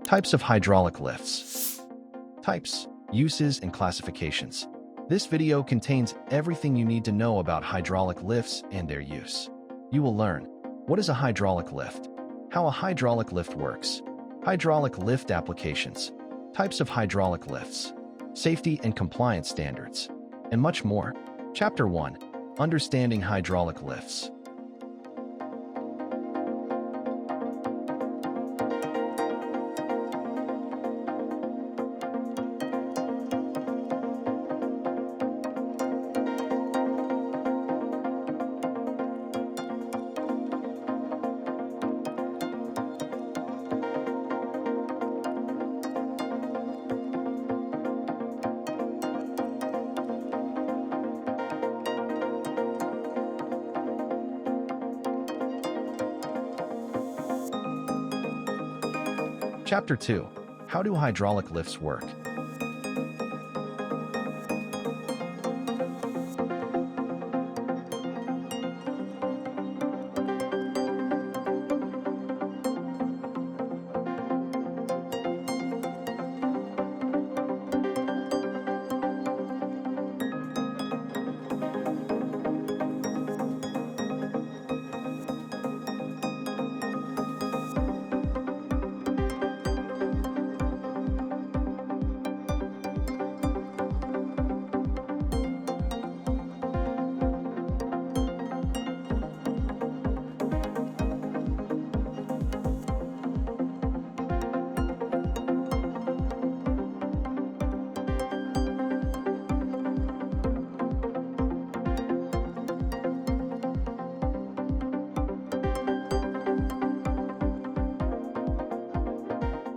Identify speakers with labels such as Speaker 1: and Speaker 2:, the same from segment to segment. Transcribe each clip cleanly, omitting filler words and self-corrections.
Speaker 1: Types of hydraulic lifts. Types, uses, and classifications. This video contains everything you need to know about hydraulic lifts and their use. You will learn what is a hydraulic lift, how a hydraulic lift works, hydraulic lift applications, types of hydraulic lifts, safety and compliance standards, and much more. Chapter 1. Understanding hydraulic lifts. Chapter 2. How do hydraulic lifts work?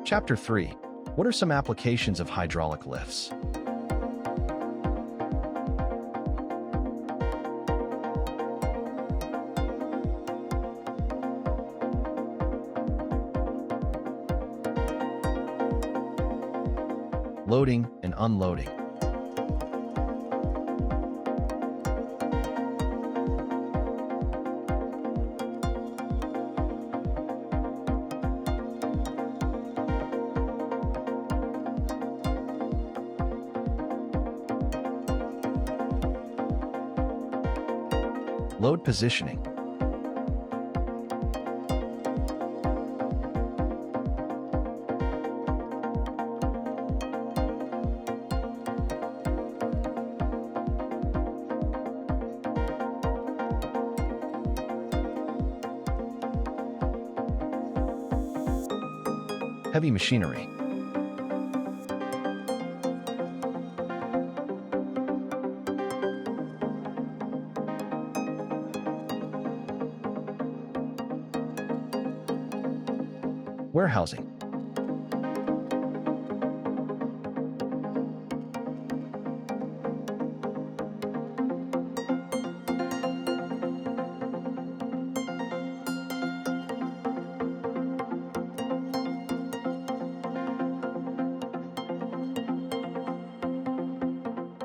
Speaker 1: Chapter 3. What are some applications of hydraulic lifts? Loading and unloading. Load positioning. Heavy machinery. Warehousing.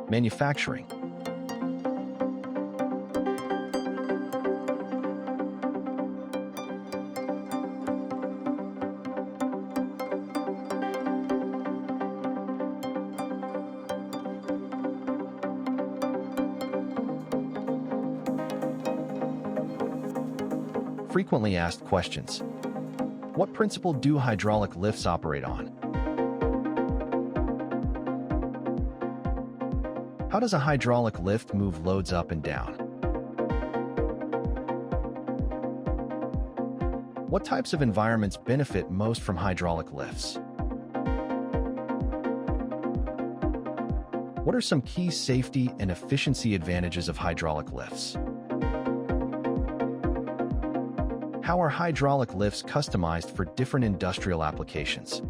Speaker 1: Manufacturing. Frequently asked questions. What principle do hydraulic lifts operate on? How does a hydraulic lift move loads up and down? What types of environments benefit most from hydraulic lifts? What are some key safety and efficiency advantages of hydraulic lifts? How are hydraulic lifts customized for different industrial applications?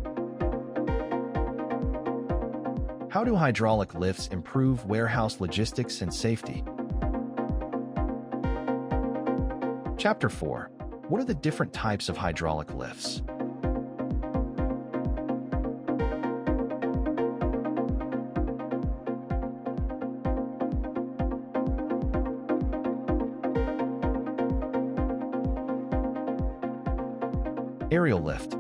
Speaker 1: How do hydraulic lifts improve warehouse logistics and safety? Chapter 4. What are the different types of hydraulic lifts? Aerial lift.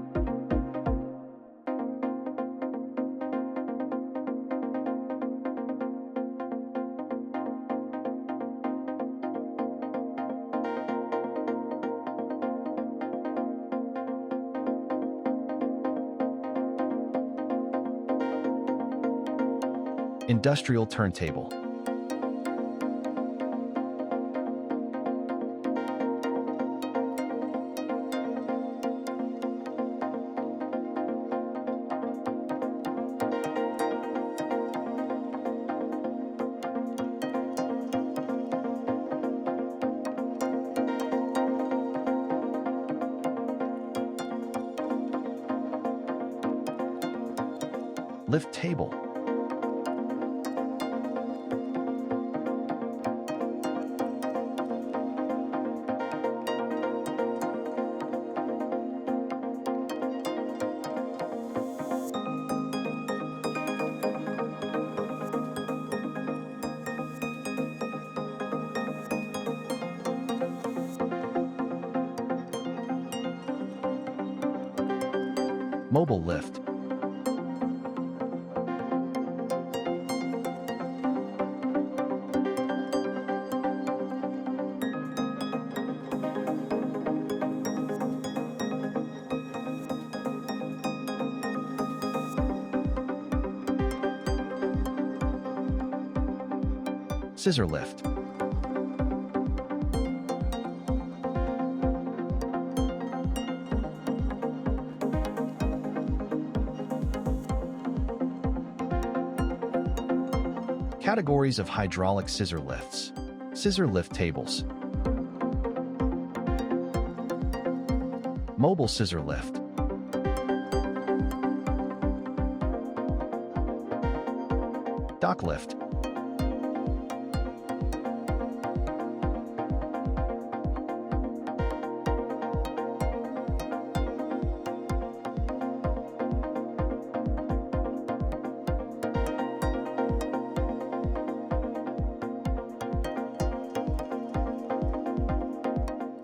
Speaker 1: Industrial turntable. Lift table. Mobile lift. Scissor lift. Categories of hydraulic scissor lifts. Scissor lift tables. Mobile scissor lift. Dock lift.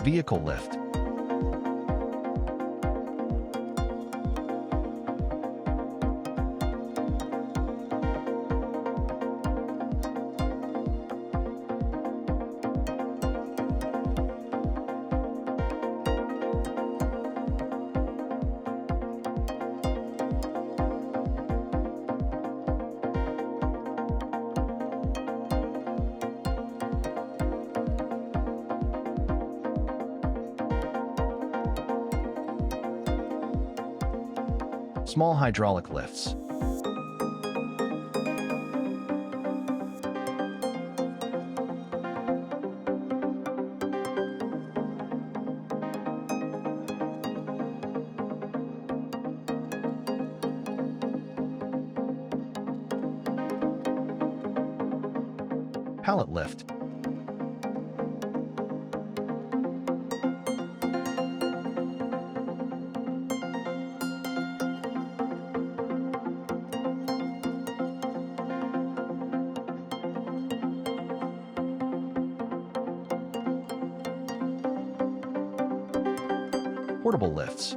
Speaker 1: Vehicle lift. Small hydraulic lifts. Pallet lift. Portable lifts.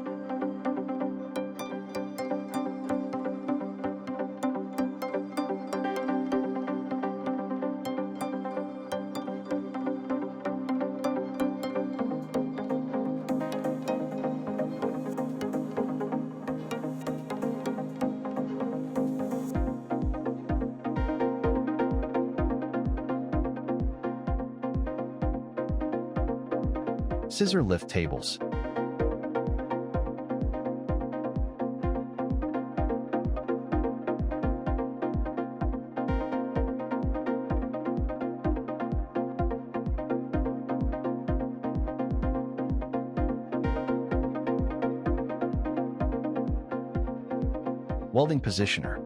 Speaker 1: Scissor lift tables. Welding positioner.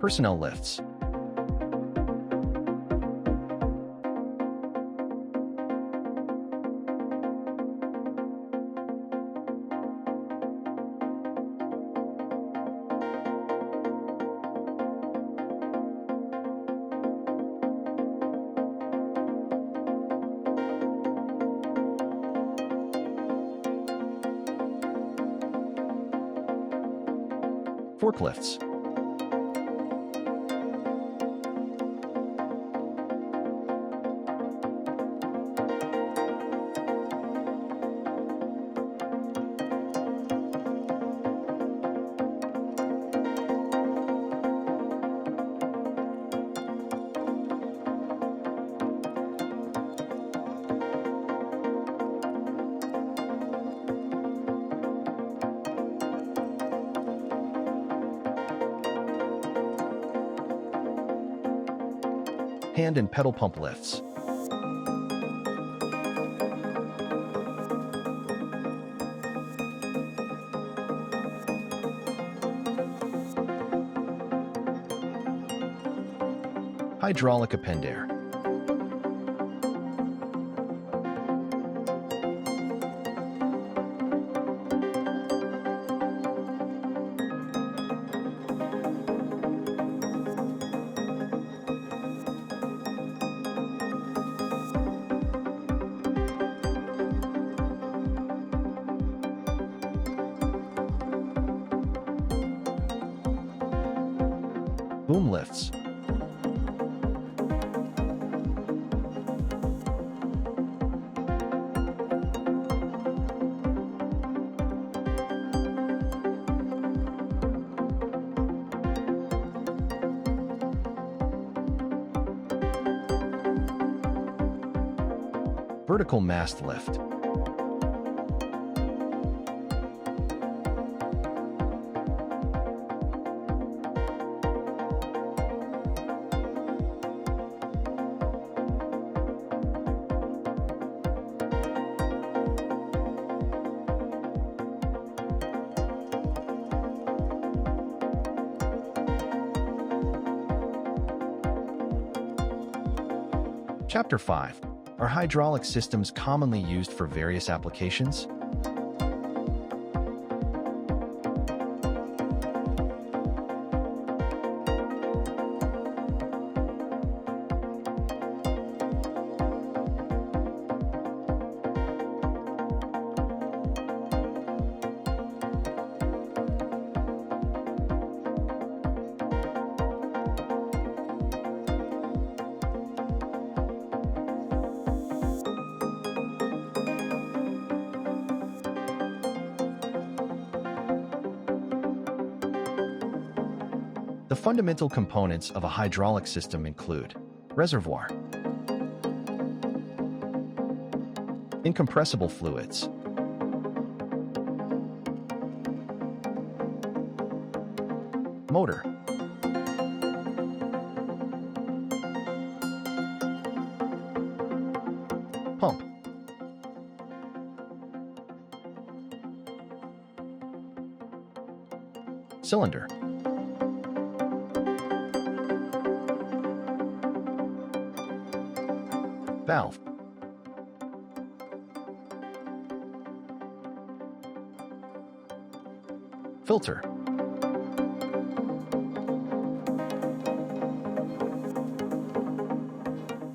Speaker 1: Personnel lifts. Forklifts. Hand and pedal pump lifts. Hydraulic appendair. Boom lifts. Vertical mast lift. Chapter 5. Are hydraulic systems commonly used for various applications? The fundamental components of a hydraulic system include reservoir, incompressible fluids, motor, pump, cylinder, valve, filter,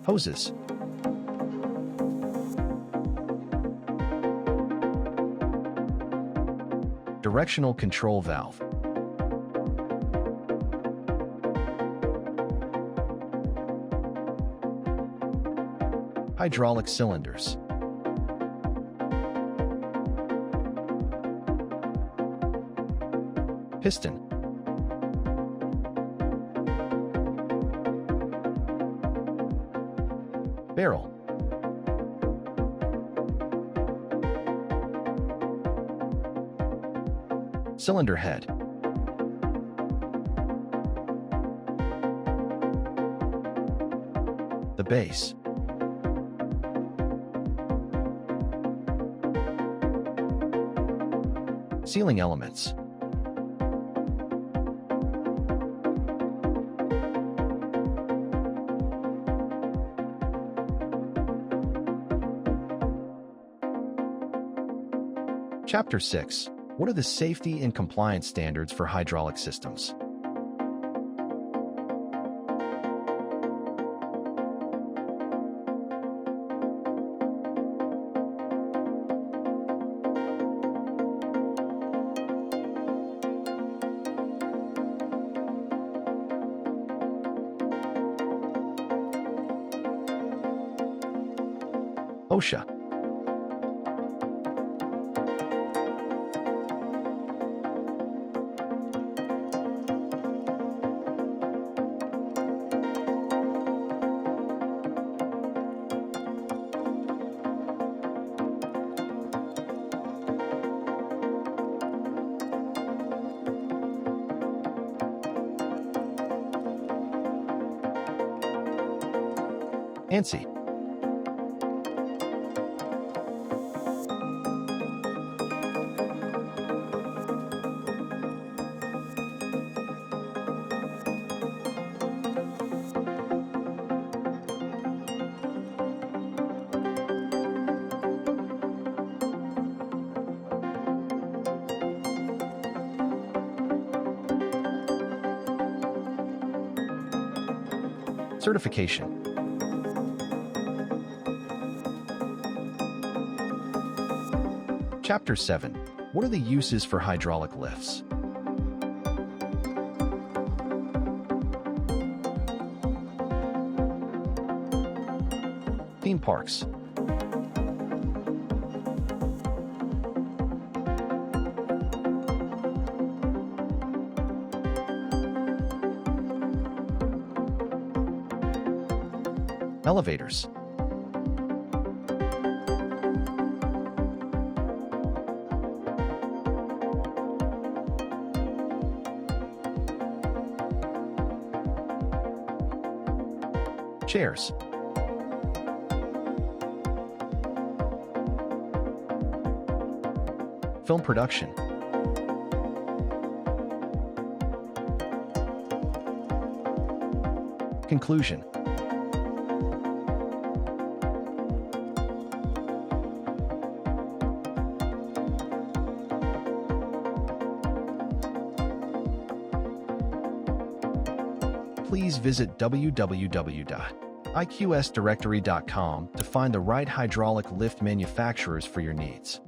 Speaker 1: hoses, directional control valve, hydraulic cylinders, piston, barrel, cylinder head, the base, sealing elements, Chapter 6. What are the safety and compliance standards for hydraulic systems? OSHA. ANSI. Certification. Chapter 7. What are the uses for hydraulic lifts? Theme parks. Elevators. Chairs. Film production. Conclusion. Please visit www.iqsdirectory.com to find the right hydraulic lift manufacturers for your needs.